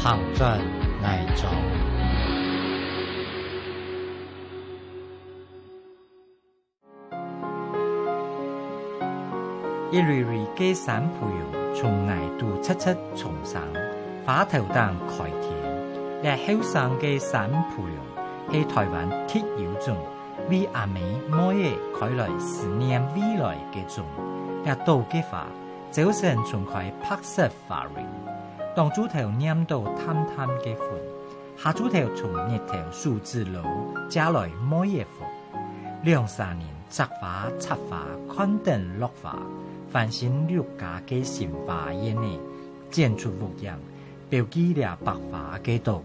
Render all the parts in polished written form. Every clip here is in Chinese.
行转爱走。一蕊蕊嘅山培用從崖度七七重生，花頭燈開天。และ後生嘅山培用係台灣鐵友種，為阿美每日開來思念未來嘅種。也到嘅話，早晨從開拍攝花蕊，當豬頭念到淡淡嘅款，下豬頭從日頭樹枝路加來每日福。2-3年摘花插花看等落花。繁星綠家嘅鮮花煙呢，剪出模樣，標記了白花嘅道。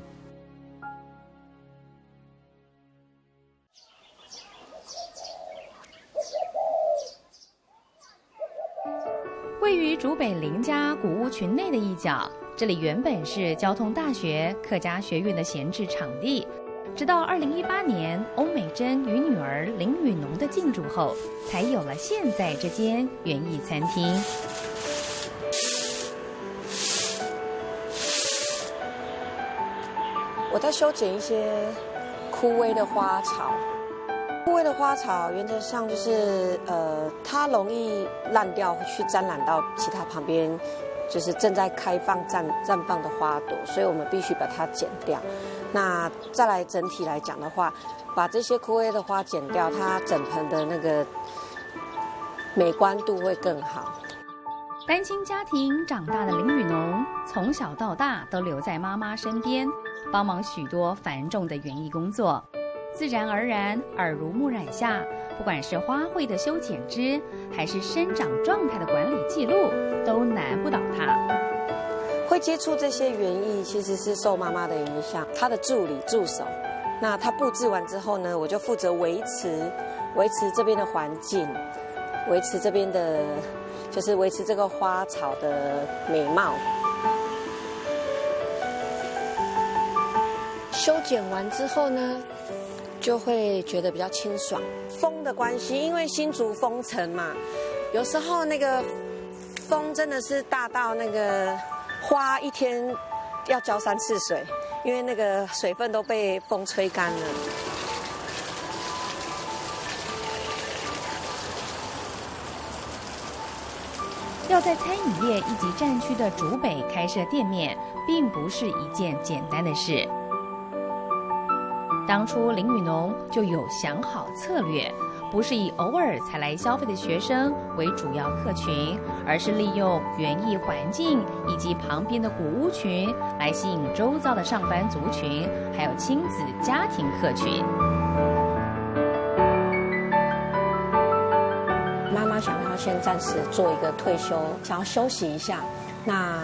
位于竹北林家古屋群内的一角，这里原本是交通大学客家学院的闲置场地。直到2018年，欧美珍与女儿林雨农的进驻后，才有了现在这间园艺餐厅。我在修剪一些枯萎的花草。枯萎的花草原则上就是它容易烂掉，会去沾染到其他旁边就是正在开放绽放的花朵，所以我们必须把它剪掉。那再来整体来讲的话，把这些枯萎的花剪掉，它整盆的那个美观度会更好。单亲家庭长大的林雨农，从小到大都留在妈妈身边，帮忙许多繁重的园艺工作。自然而然，耳濡目染下，不管是花卉的修剪枝，还是生长状态的管理记录，都难不倒他。会接触这些园艺，其实是受妈妈的影响，她的助理助手。那她布置完之后呢，我就负责维持这边的环境，维持这边的，就是维持这个花草的美貌。修剪完之后呢，就会觉得比较清爽。风的关系，因为新竹风城嘛，有时候那个风真的是大到那个。花一天要浇3次水，因为那个水分都被风吹干了。要在餐饮业一级战区的竹北开设店面，并不是一件简单的事。当初林雨农就有想好策略，不是以偶尔才来消费的学生为主要客群，而是利用园艺环境以及旁边的古屋群来吸引周遭的上班族群，还有亲子家庭客群。妈妈想要先暂时做一个退休，想要休息一下。那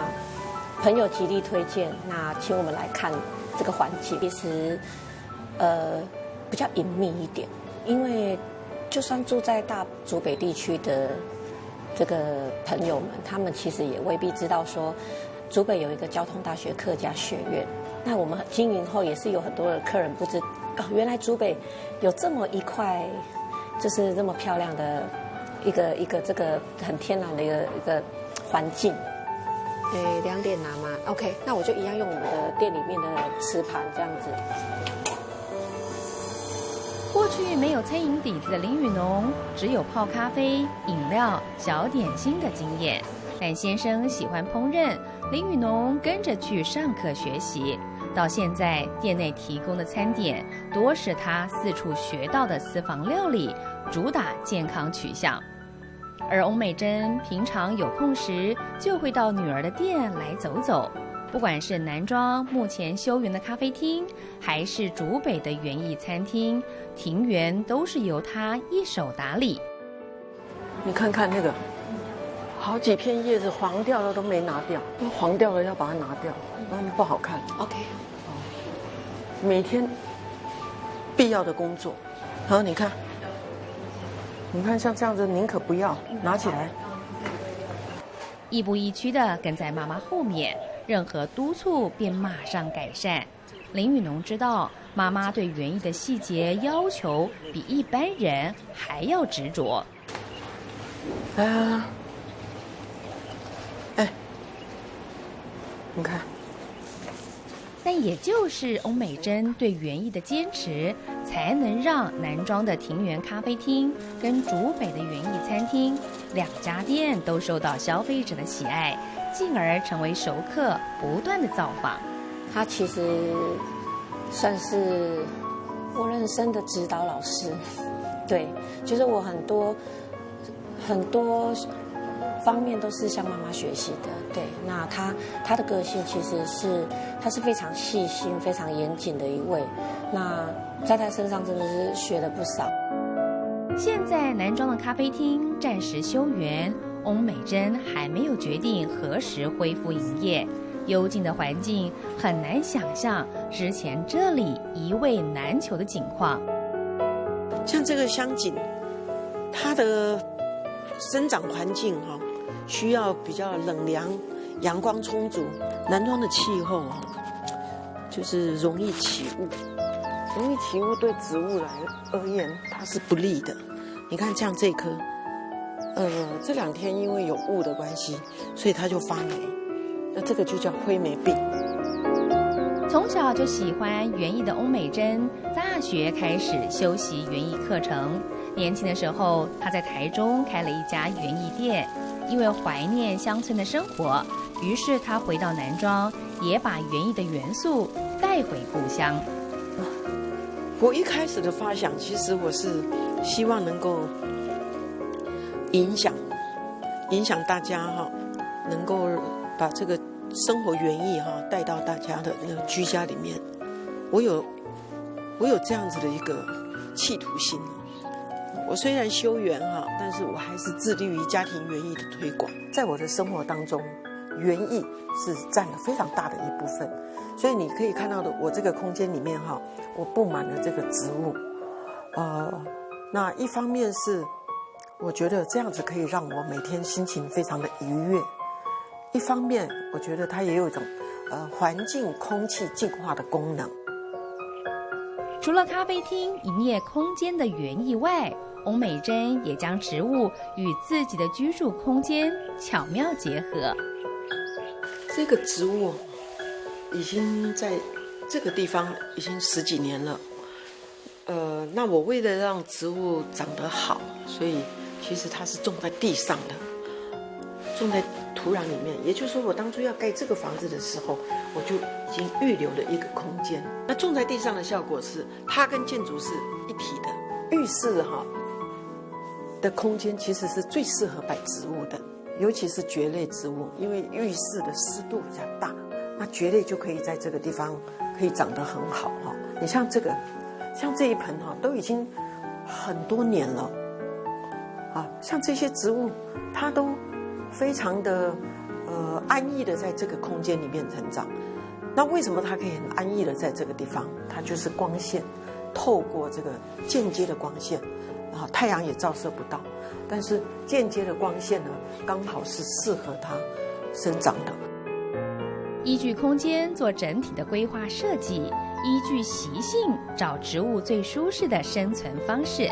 朋友极力推荐，那请我们来看这个环境。其实，比较隐秘一点，因为就算住在大竹北地区的这个朋友们，他们其实也未必知道说，竹北有一个交通大学客家学院。那我们经营后也是有很多的客人不知哦，原来竹北有这么一块，就是这么漂亮的一个这个很天然的一个环境。2点拿吗 ？OK， 那我就一样用我们的店里面的瓷盘这样子。过去没有餐饮底子的林雨农，只有泡咖啡、饮料、小点心的经验。但先生喜欢烹饪，林雨农跟着去上课学习。到现在，店内提供的餐点多是他四处学到的私房料理，主打健康取向。而翁美珍平常有空时，就会到女儿的店来走走。不管是南庄目前修园的咖啡厅，还是竹北的园艺餐厅，庭园都是由他一手打理。你看看那个，好几片叶子黄掉了都没拿掉，黄掉了要把它拿掉，不然不好看。OK， 每天必要的工作。好，你看像这样子，宁可不要拿起来。亦步亦趋地跟在妈妈后面，任何督促便马上改善。林雨农知道妈妈对园艺的细节要求比一般人还要执着。你看，但也就是翁美珍对园艺的坚持，才能让南庄的庭园咖啡厅跟竹北的园艺餐厅2家店都受到消费者的喜爱，进而成为熟客，不断的造访。他其实算是我人生的指导老师，对，就是我很多方面都是向妈妈学习的。对，那他的个性其实他是非常细心、非常严谨的一位。那在他身上真的是学了不少。现在南庄的咖啡厅暂时休园，翁美珍还没有决定何时恢复营业。幽静的环境很难想象之前这里一味难求的景况。像这个香景，它的生长环境需要比较冷凉，阳光充足。南庄的气候就是容易起雾，容易起雾对植物而言它是不利的。你看像这棵，这2天因为有雾的关系，所以它就发霉。那这个就叫灰霉病。从小就喜欢园艺的翁美珍，大学开始修习园艺课程。年轻的时候，她在台中开了一家园艺店。因为怀念乡村的生活，于是她回到南庄，也把园艺的元素带回故乡。我一开始的发想，其实我是希望能够影响大家能够把这个生活园艺带到大家的那个居家里面。我有这样子的一个企图心。我虽然休园但是我还是致力于家庭园艺的推广。在我的生活当中，园艺是占了非常大的一部分。所以你可以看到的，我这个空间里面我布满了这个植物。那一方面是我觉得这样子可以让我每天心情非常的愉悦，一方面我觉得它也有一种环境空气净化的功能。除了咖啡厅营业空间的园艺外，翁美珍也将植物与自己的居住空间巧妙结合。这个植物已经在这个地方已经10几年了。那我为了让植物长得好，所以其实它是种在地上的，种在土壤里面。也就是说，我当初要盖这个房子的时候，我就已经预留了一个空间。那种在地上的效果是，它跟建筑是一体的。浴室的空间其实是最适合摆植物的，尤其是蕨类植物，因为浴室的湿度比较大，那蕨类就可以在这个地方可以长得很好你像这个，像这一盆都已经很多年了像这些植物，它都非常的安逸的在这个空间里面成长。那为什么它可以很安逸的在这个地方？它就是光线透过这个间接的光线，太阳也照射不到，但是间接的光线呢，刚好是适合它生长的。依据空间做整体的规划设计，依据习性找植物最舒适的生存方式。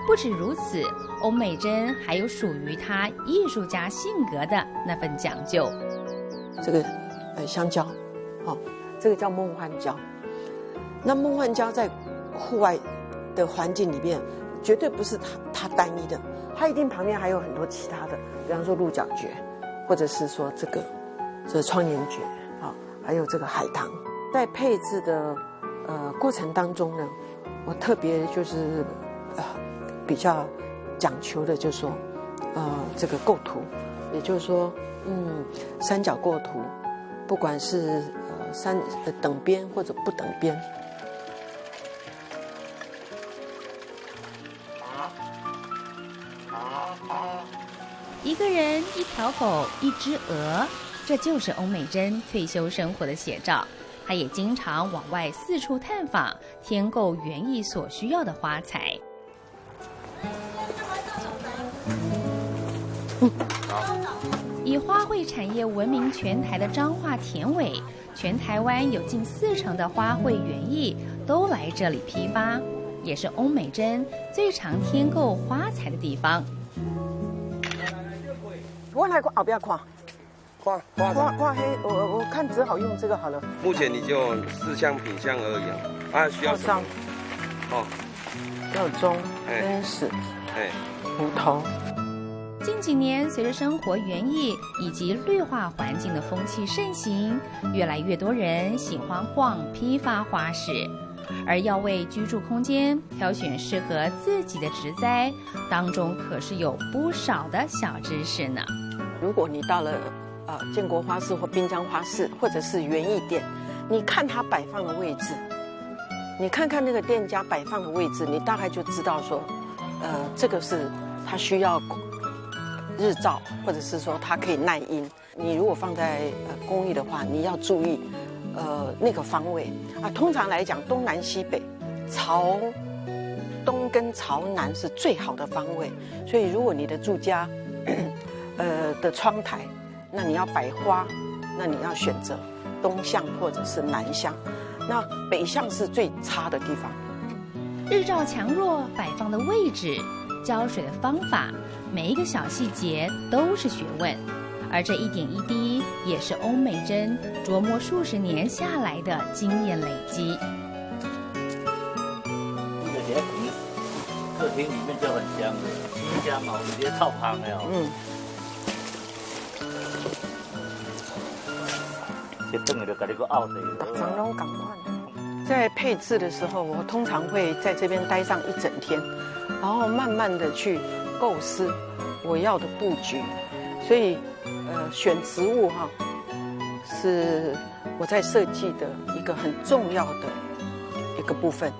不止如此，翁美珍还有属于她艺术家性格的那份讲究。这个香蕉这个叫梦幻蕉。那梦幻蕉在户外的环境里面绝对不是它单一的，它一定旁边还有很多其他的，比方说鹿角蕨，或者是说这个窗帘蕨还有这个海棠。在配置的过程当中呢，我特别就是比较讲求的就是说这个构图，也就是说三角构图，不管是等边或者不等边。一个人，一条狗，一只鹅，这就是翁美珍退休生活的写照。她也经常往外四处探访，添购园艺所需要的花材。以花卉产业闻名全台的彰化田尾，全台湾有近40%的花卉园艺都来这里批发，也是翁美珍最常添购花材的地方。我来看后边看，画黑，我看只好用这个好了。目前你就4项品相而已啊，需要什么？要钟、天使、虎头。近几年，随着生活园艺以及绿化环境的风气盛行，越来越多人喜欢逛批发花市。而要为居住空间挑选适合自己的植栽，当中可是有不少的小知识呢。如果你到了建国花市或滨江花市，或者是园艺店，你看它摆放的位置，你看看那个店家摆放的位置，你大概就知道说，这个是它需要日照，或者是说它可以耐阴。你如果放在公寓的话，你要注意那个方位啊。通常来讲，东南西北，朝东跟朝南是最好的方位。所以如果你的住家的窗台，那你要摆花，那你要选择东向或者是南向，那北向是最差的地方。日照强弱、摆放的位置、浇水的方法，每一个小细节都是学问，而这一点一滴也是欧美珍琢磨数十年下来的经验累积。这些客厅里面就很香的，新香嘛，我们直接炒汤的哦。这等下就给你个熬的。长龙港湾。在配置的时候，我通常会在这边待上一整天，然后慢慢的去构思我要的布局。所以，选植物是我在设计的一个很重要的一个部分。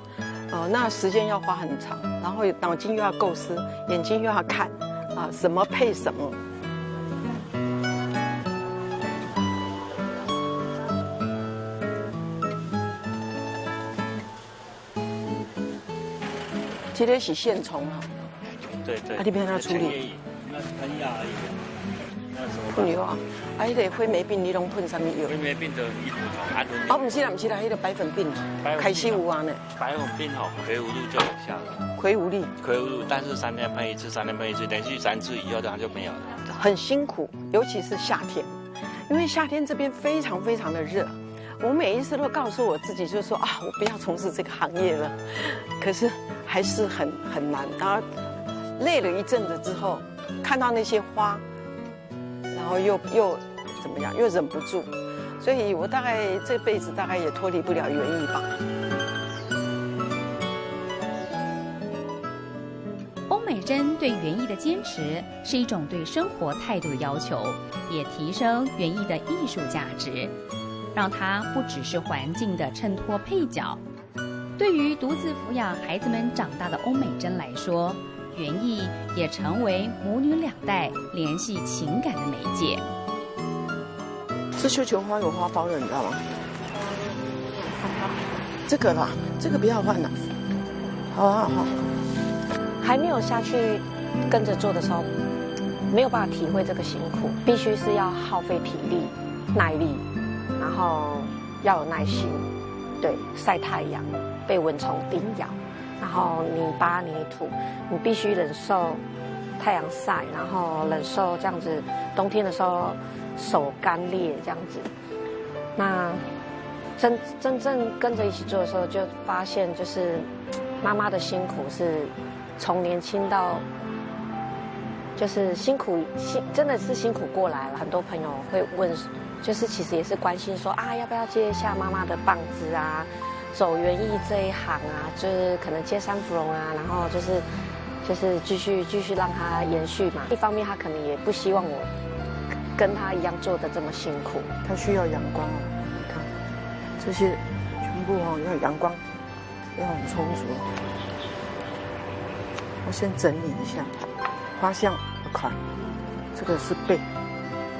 那时间要花很长，然后脑筋又要构思，眼睛又要看，什么配什么。这个是线虫对，你别让它处理。那喷药而已。喷药啊，那个灰霉病你拢喷什么药？灰霉病的一不是啦，那个白粉病，开始有啊呢。白粉病葵无露就有效了。葵无力，但是3天喷一次，连续3次以后它就没有了。很辛苦，尤其是夏天，因为夏天这边非常非常的热。我每一次都告诉我自己，就是说我不要从事这个行业了。可是还是很难。然后累了一阵子之后，看到那些花，然后又怎么样，又忍不住。所以我大概这辈子大概也脱离不了园艺吧。欧美珍对园艺的坚持是一种对生活态度的要求，也提升园艺的艺术价值，让它不只是环境的衬托配角。对于独自抚养孩子们长大的欧美珍来说，园艺也成为母女2代联系情感的媒介。这绣球花有花苞的，你知道吗？这个啦，这个不要换了。好。还没有下去跟着做的时候，没有办法体会这个辛苦，必须是要耗费体力、耐力，然后要有耐心。对，晒太阳，被蚊虫叮咬，然后泥巴泥土，你必须忍受太阳晒，然后忍受这样子，冬天的时候手干裂这样子。那真正跟着一起做的时候，就发现就是妈妈的辛苦是从年轻到就是真的是辛苦过来了。很多朋友会问，就是其实也是关心说要不要接一下妈妈的棒子啊，走园艺这一行啊，就是可能接三芙蓉啊，然后就是继续让它延续嘛。一方面他可能也不希望我跟他一样做的这么辛苦，它需要阳光哦。你看这些全部要阳光，要很充足。我先整理一下花香款，这个是背，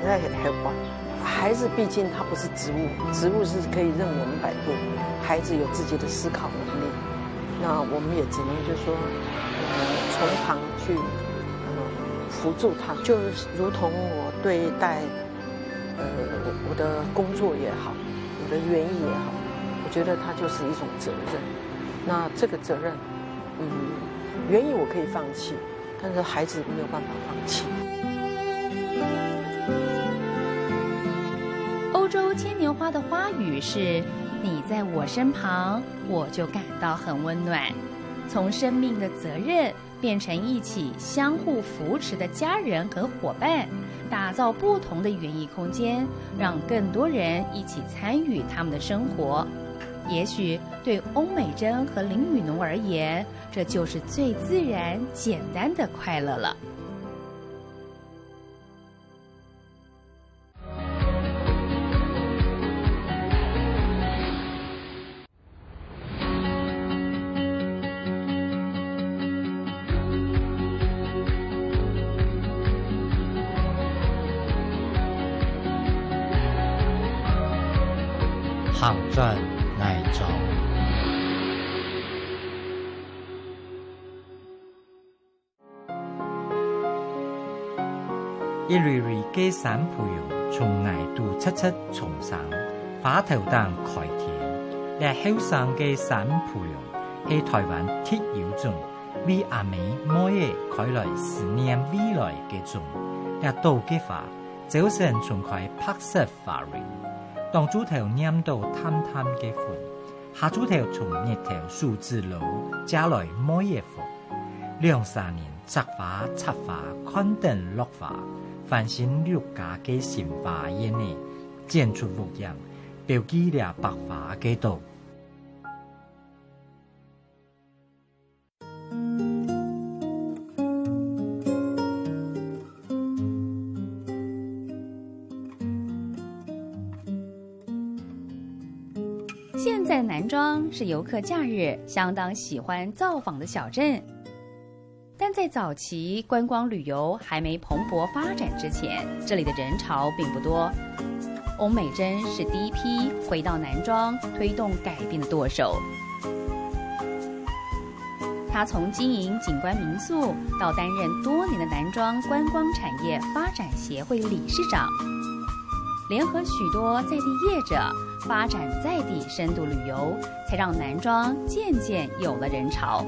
那还管。孩子毕竟他不是植物，植物是可以任我们摆布，孩子有自己的思考能力，那我们也只能就是说，从旁去辅助他，就如同我对待我的工作也好，我的园艺也好，我觉得它就是一种责任。那这个责任，园艺我可以放弃，但是孩子没有办法放弃。洲牵牛花的花语是“你在我身旁，我就感到很温暖”。从生命的责任变成一起相互扶持的家人和伙伴，打造不同的园艺空间，让更多人一起参与他们的生活。也许对欧美珍和林雨农而言，这就是最自然简单的快乐了。行進藝造。一蕊蕊嘅散培容從崖到七七重生，花頭蛋開田，และ後生嘅散培容係台灣鐵窯種，為阿美每日開來思念未來嘅種，และ道嘅花早晨從佢拍攝花蕊。當豬頭黏到淡淡嘅款，下豬頭從熱頭樹枝路加來每夜服，2-3年摘花插花刊登落花，繁星綠家嘅鮮花煙呢，剪出無樣，標記了白花嘅道。现在南庄是游客假日相当喜欢造访的小镇，但在早期观光旅游还没蓬勃发展之前，这里的人潮并不多。翁美珍是第一批回到南庄推动改变的舵手。她从经营景观民宿到担任多年的南庄观光产业发展协会理事长，联合许多在地业者发展在地深度旅游，才让南庄渐渐有了人潮。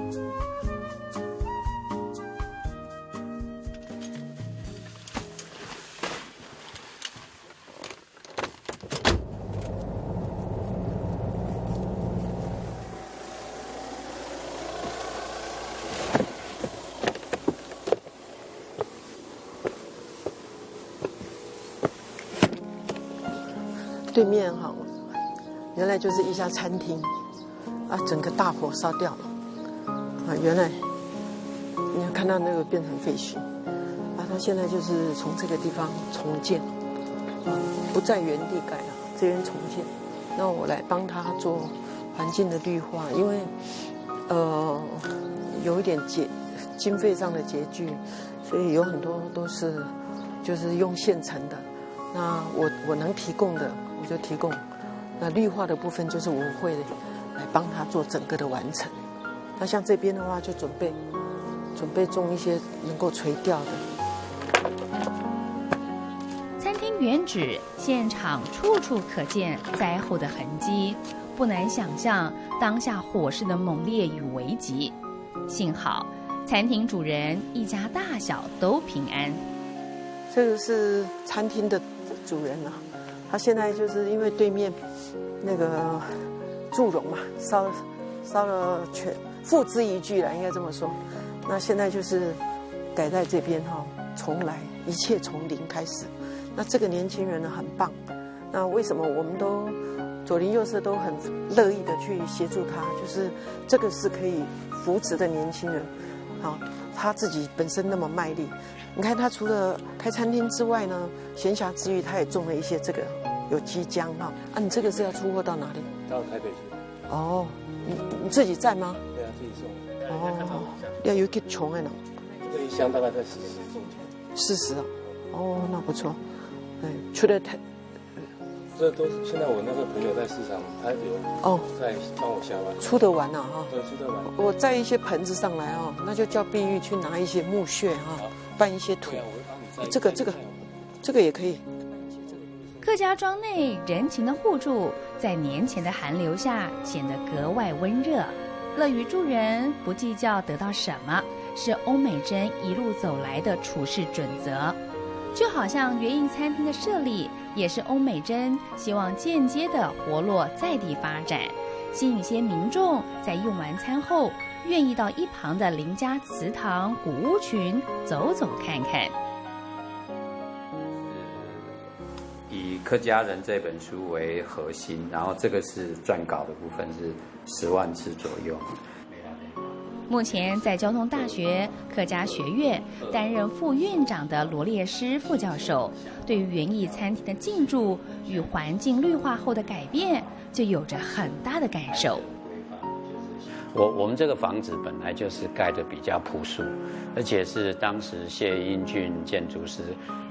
对面哈，原来就是一家餐厅，啊，整个大火烧掉了，啊，原来你看到那个变成废墟，啊，它现在就是从这个地方重建，不在原地盖了，这边重建。那我来帮他做环境的绿化，因为有一点经费上的拮据，所以有很多都是就是用现成的。那我能提供的我就提供，那绿化的部分就是我会来帮他做整个的完成。那像这边的话，就准备种一些能够垂钓的。餐厅原址现场处处可见灾后的痕迹，不难想象当下火势的猛烈与危急。幸好餐厅主人一家大小都平安。这个是餐厅的主人啊，他现在就是因为对面那个祝融嘛，烧了全付之一炬了，应该这么说。那现在就是改在这边哈，重来，一切从零开始。那这个年轻人呢很棒，那为什么我们都左邻右舍都很乐意的去协助他？就是这个是可以扶植的年轻人，好，他自己本身那么卖力。你看他除了开餐厅之外呢，闲暇之余他也种了一些这个有机姜哈。啊，你这个是要出货到哪里？到台北去。哦，你自己在吗？对啊，自己种。哦，要有一穷的呢。这一箱大概在40啊。哦，那不错。对，除了这都是现在我那个朋友在市场，他有在帮我下完，出得完了哈。对，出得完。我载一些盆子上来哦，那就叫碧玉去拿一些木屑哈，拌一些土。这个也可以。客家庄内人情的互助，在年前的寒流下显得格外温热。乐于助人，不计较得到什么，是翁美珍一路走来的处事准则。就好像园艺餐厅的设立，也是翁美珍希望间接的活络在地发展，吸引些民众在用完餐后，愿意到一旁的林家祠堂古屋群走走看看。以客家人这本书为核心，然后这个是撰稿的部分是10万字左右。目前在交通大学客家学院担任副院长的罗列师副教授，对于园艺餐厅的进驻与环境绿化后的改变，就有着很大的感受。我们这个房子本来就是盖得比较朴素，而且是当时谢英俊建筑师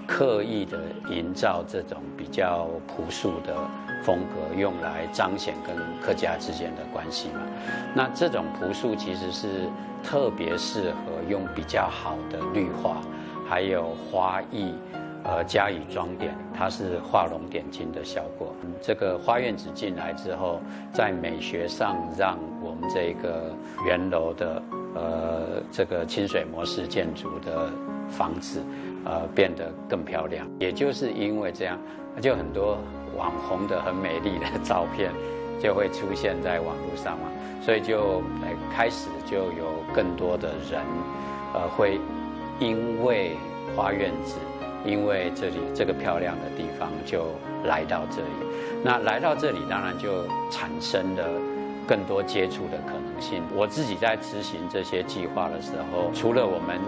刻意的营造这种比较朴素的风格，用来彰显跟客家之间的关系嘛。那这种朴素其实是特别适合用比较好的绿化，还有花艺，加以装点，它是画龙点睛的效果。这个花院子进来之后，在美学上让我们这个圆楼的这个清水模式建筑的房子变得更漂亮。也就是因为这样，就很多网红的很美丽的照片就会出现在网络上嘛，所以就开始就有更多的人会因为花院子，因为这里这个漂亮的地方就来到这里。那来到这里当然就产生了更多接触的可能性。我自己在执行这些计划的时候，除了我们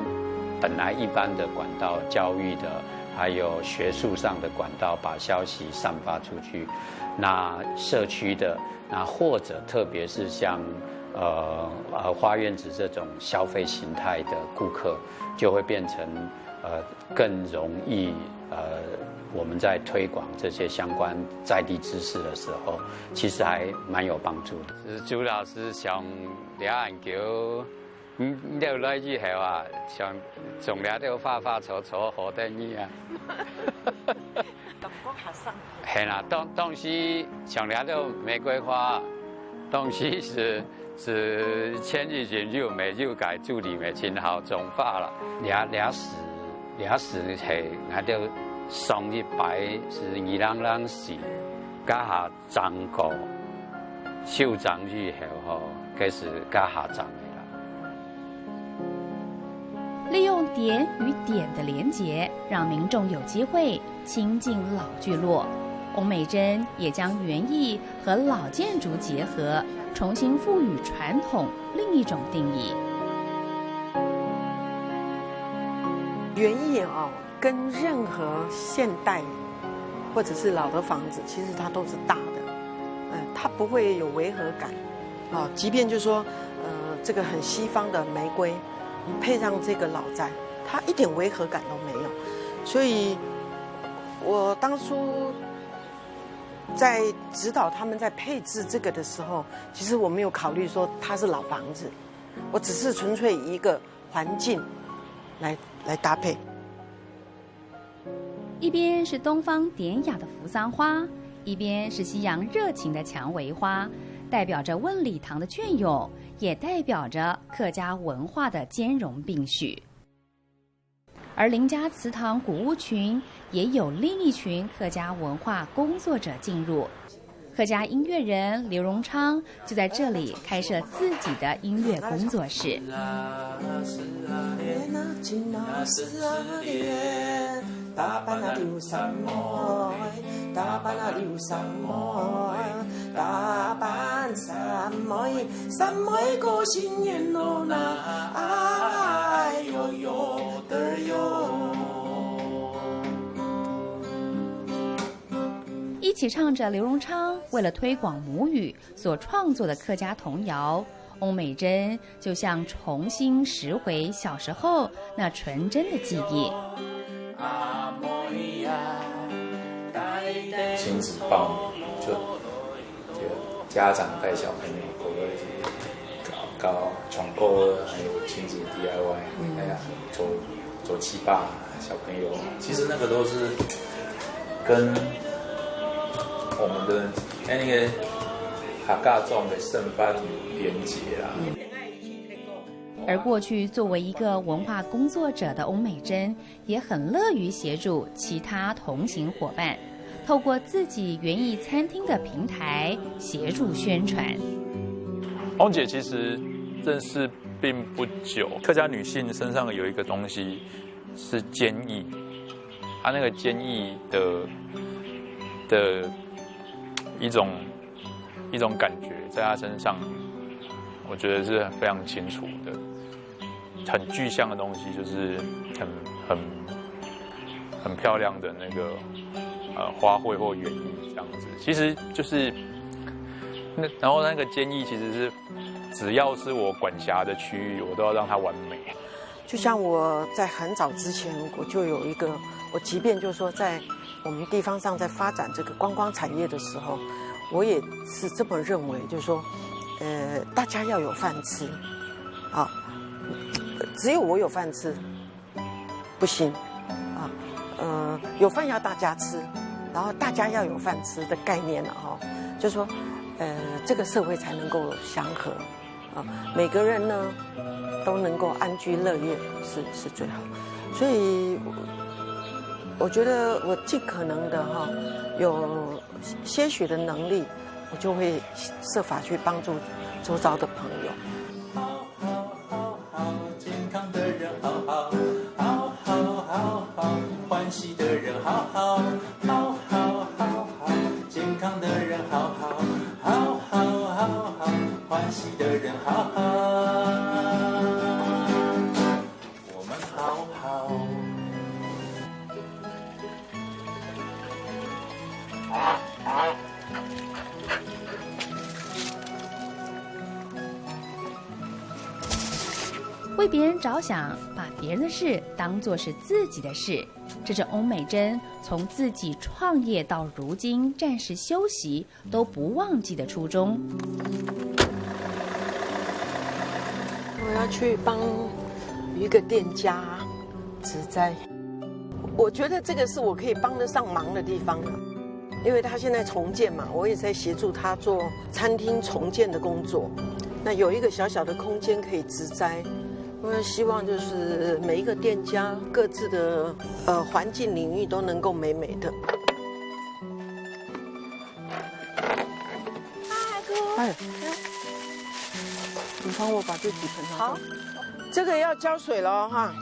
本来一般的管道教育的，还有学术上的管道把消息散发出去，那社区的，那或者特别是像花院子这种消费形态的顾客，就会变成更容易我们在推广这些相关在地知识的时候，其实还蛮有帮助的。朱老师上了研究，了来以后啊，上从了都花草好得意啊。系啦，东西上了都玫瑰花，东西是千日前就没就改助理没真好种花了，俩时系我都上一摆是2时，加下长果，收长以后吼，开始加下长的啦。利用点与点的连结，让民众有机会亲近老聚落。翁美珍也将园艺和老建筑结合，重新赋予传统另一种定义。园艺跟任何现代或者是老的房子，其实它都是大的，它不会有违和感，即便就说这个很西方的玫瑰，配上这个老宅，它一点违和感都没有。所以，我当初在指导他们在配置这个的时候，其实我没有考虑说它是老房子，我只是纯粹以一个环境来搭配。一边是东方典雅的扶桑花，一边是西洋热情的蔷薇花，代表着问礼堂的隽永，也代表着客家文化的兼容并蓄。而林家祠堂古屋群也有另一群客家文化工作者进入，客家音乐人刘荣昌就在这里开设自己的音乐工作室。打扮啊留三妹，打扮啊留三妹，打扮三妹，三妹过新年喽那，哎呦呦的哟。一起唱着刘荣昌为了推广母语所创作的客家童谣，翁美珍就像重新拾回小时候那纯真的记忆。亲子报名就家长带小朋友过来一起搞闯购，还有亲子 DIY，做鸡巴小朋友，其实那个都是跟我们的那个客家庄的圣班有连结啦。而过去作为一个文化工作者的翁美珍，也很乐于协助其他同行伙伴，透过自己园艺餐厅的平台协助宣传。翁姐其实认识并不久，客家女性身上有一个东西是坚毅，她那个坚毅的一种感觉，在她身上，我觉得是非常清楚的。很具象的东西，就是很漂亮的那个花卉或园艺这样子。其实就是然后那个坚毅其实是只要是我管辖的区域，我都要让它完美。就像我在很早之前，我就有一个，我即便就是说在我们地方上在发展这个观光产业的时候，我也是这么认为，就是说，大家要有饭吃，啊，只有我有饭吃不行，啊，有饭要大家吃，然后大家要有饭吃的概念了哈，就是说，这个社会才能够祥和，啊，每个人呢都能够安居乐业是最好，所以我觉得我尽可能的哈，有些许的能力，我就会设法去帮助周遭的朋友。好好好好，健康的人好好，好好好好，欢喜的人好好，好好好好，健康的人好好，好好好好，欢喜的人好好。为别人着想，把别人的事当作是自己的事，这是翁美珍从自己创业到如今暂时休息都不忘记的初衷。我要去帮一个店家植栽，我觉得这个是我可以帮得上忙的地方了，因为他现在重建嘛，我也在协助他做餐厅重建的工作。那有一个小小的空间可以植栽，我希望就是每一个店家各自的环境领域都能够美美的。嗨，哥，哎，你帮我把这几盆好，这个要浇水了哈。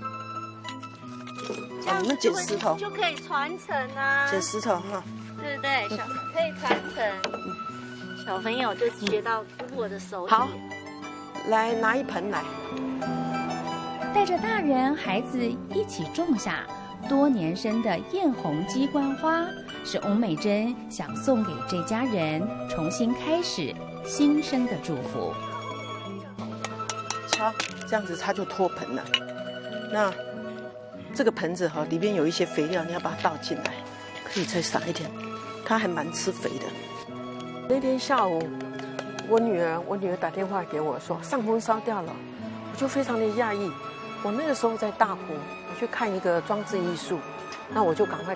这样你们捡石头就可以传承啊，捡石头哈，对不对？可以传承，小朋友就学到我的手艺。好，来拿一盆来。带着大人孩子一起种下多年生的艳红鸡冠花，是翁美珍想送给这家人重新开始新生的祝福。好，这样子它就脱盆了。那这个盆子哈，里面有一些肥料，你要把它倒进来，可以再撒一点。它还蛮吃肥的。那天下午，我女儿打电话给我说上风烧掉了，我就非常的讶异。我那个时候在大湖，我去看一个装置艺术，那我就赶快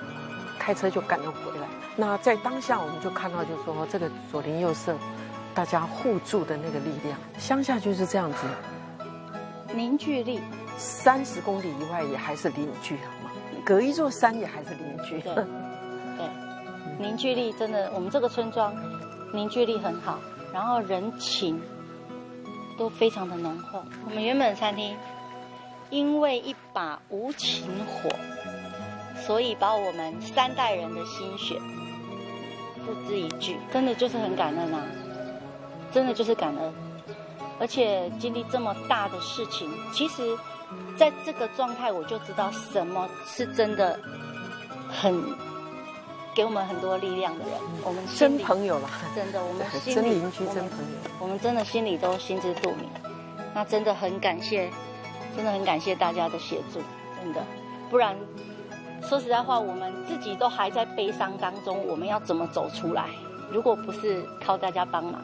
开车就赶了回来。那在当下，我们就看到，就是说这个左邻右舍大家互助的那个力量，乡下就是这样子，凝聚力，30公里以外也还是邻居，好吗？隔一座山也还是邻居。对，对，凝聚力真的，我们这个村庄凝聚力很好，然后人情都非常的浓厚。我们原本的餐厅因为一把无情火，所以把我们3代人的心血付之一炬，真的就是很感恩啊，真的就是感恩。而且经历这么大的事情，其实在这个状态我就知道什么是真的很给我们很多力量的人。我们真朋友啦，真的，我们心里真邻居真朋友，我们真的心里都心知肚明。那真的很感谢，真的很感谢大家的协助，真的，不然说实在话，我们自己都还在悲伤当中，我们要怎么走出来？如果不是靠大家帮忙，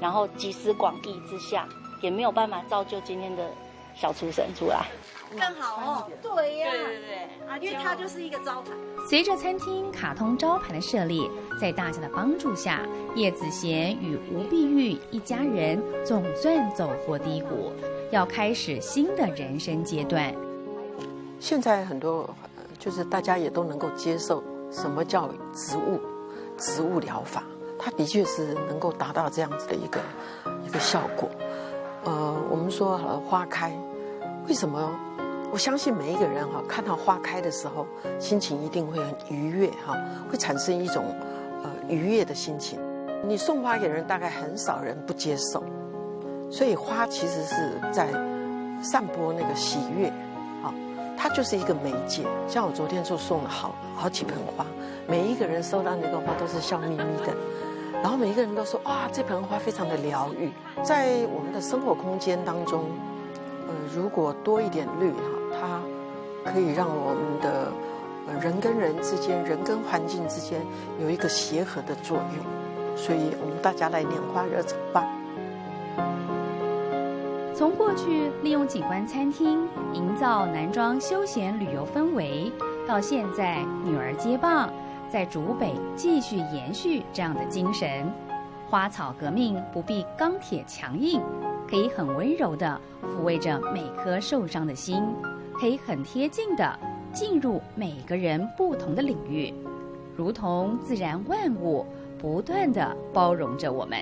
然后集思广益之下，也没有办法造就今天的小厨神出来。更好哦，对呀，对，因为它就是一个招牌。随着餐厅卡通招牌的设立，在大家的帮助下，叶子贤与吴碧玉一家人总算走过低谷，要开始新的人生阶段。现在很多就是大家也都能够接受什么叫植物疗法，它的确是能够达到这样子的一个效果。我们说花开，为什么？我相信每一个人看到花开的时候，心情一定会很愉悦会产生一种愉悦的心情。你送花给人，大概很少人不接受，所以花其实是在散播那个喜悦它就是一个媒介。像我昨天就送了好几盆花，每一个人收到那个花都是笑眯眯的，然后每一个人都说啊，这盆花非常的疗愈。在我们的生活空间当中，如果多一点绿它可以让我们的人跟人之间、人跟环境之间有一个协和的作用。所以我们大家来拈花惹草吧。从过去利用景观餐厅营造南庄休闲旅游氛围，到现在女儿接棒，在竹北继续延续这样的精神。花草革命不必钢铁强硬，可以很温柔地抚慰着每颗受伤的心，可以很贴近地进入每个人不同的领域，如同自然万物不断地包容着我们。